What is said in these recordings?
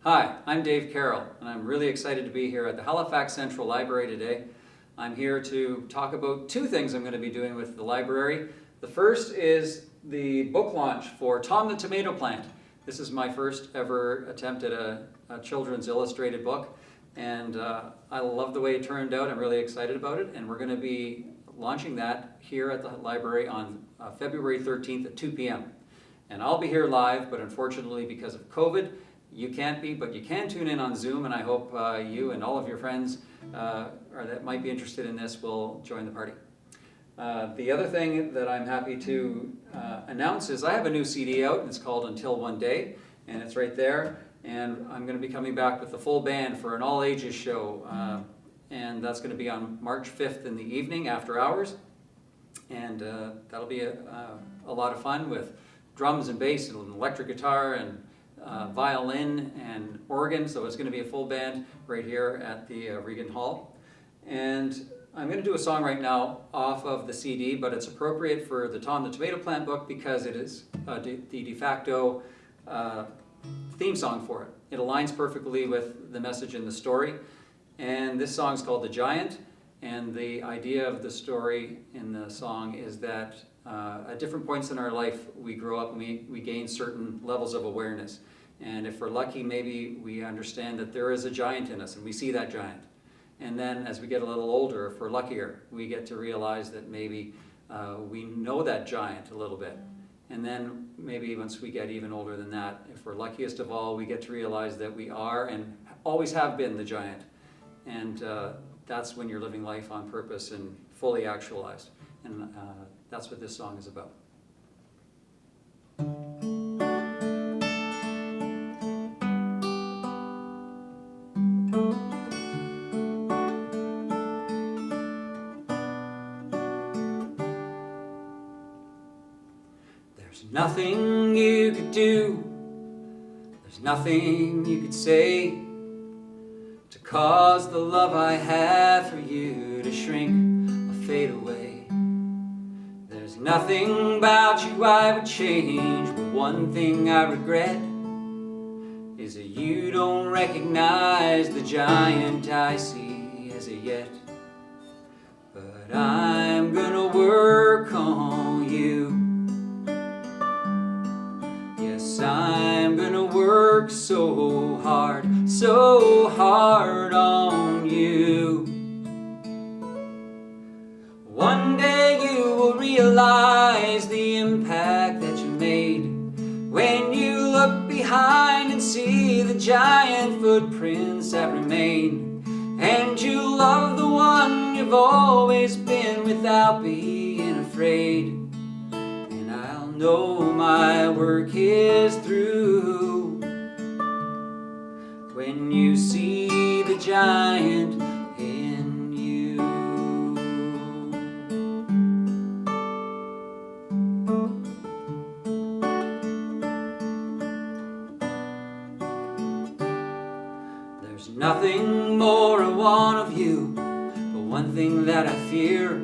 Hi, I'm Dave Carroll, and I'm really excited to be here at the Halifax Central Library today. I'm here to talk about two things I'm going to be doing with the library. The first is the book launch for Tom the Tomato Plant. This is my first ever attempt at a children's illustrated book, and I love the way it turned out. I'm really excited about it, and we're going to be launching that here at the library on February 13th at 2 p.m. And I'll be here live, but unfortunately because of COVID, you can't be, but you can tune in on Zoom, and I hope you and all of your friends that might be interested in this will join the party. The other thing that I'm happy to announce is I have a new CD out, and it's called Until One Day, and it's right there, and I'm going to be coming back with the full band for an all-ages show, and that's going to be on March 5th in the evening after hours, and that'll be a lot of fun with drums and bass and electric guitar and violin and organ, so it's going to be a full band right here at the Regan Hall. And I'm going to do a song right now off of the CD, but it's appropriate for the Tom the Tomato Plant book because it is the de facto theme song for it. It aligns perfectly with the message in the story. And this song is called The Giant, and the idea of the story in the song is that at different points in our life we grow up and we gain certain levels of awareness. And if we're lucky, maybe we understand that there is a giant in us and we see that giant. And then as we get a little older, if we're luckier, we get to realize that maybe we know that giant a little bit. And then maybe once we get even older than that, if we're luckiest of all, we get to realize that we are and always have been the giant. And that's when you're living life on purpose and fully actualized. And that's what this song is about. There's nothing you could do, there's nothing you could say to cause the love I have for you to shrink or fade away. There's nothing about you I would change, but one thing I regret is that you don't recognize the giant I see as of yet. But I'm gonna work on you. Yes, I'm gonna work so hard on you. One day you will realize the impact that you made when you look behind and see the giant footprints that remain, and you love the one you've always been without being afraid. And I'll know my work is through when you see the giant in you. There's nothing more I want of you, but one thing that I fear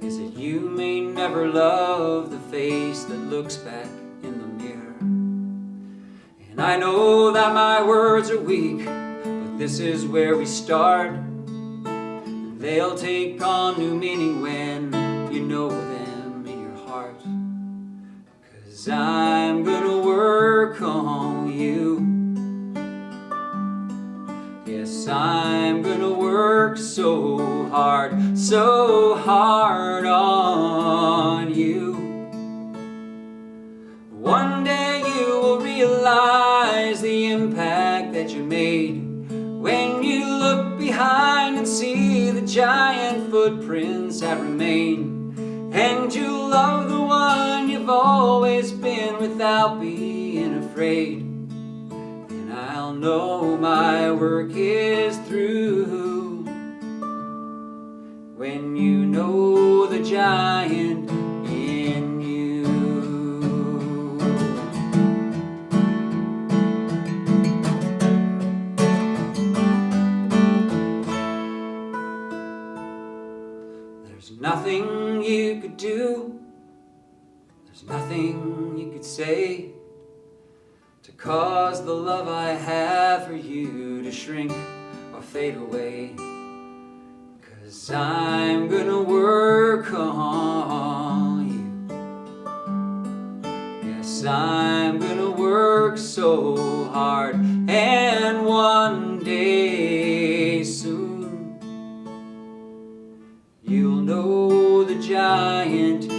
is that you may never love the face that looks back in the mirror. And I know that my words are weak, but this is where we start. And they'll take on new meaning when you know them in your heart. 'Cause I'm gonna work on you. Yes, I'm gonna work so hard on you. One day you will realize the impact that you made when you look behind and see the giant footprints that remain, and you love the one you've always been without being afraid. And I'll know my work is through when you know the giant in you. There's nothing you could do, there's nothing you could say to cause the love I have for you to shrink or fade away. 'Cause I'm gonna work on you. Yes, I'm gonna work so hard, and one day soon you'll know the giant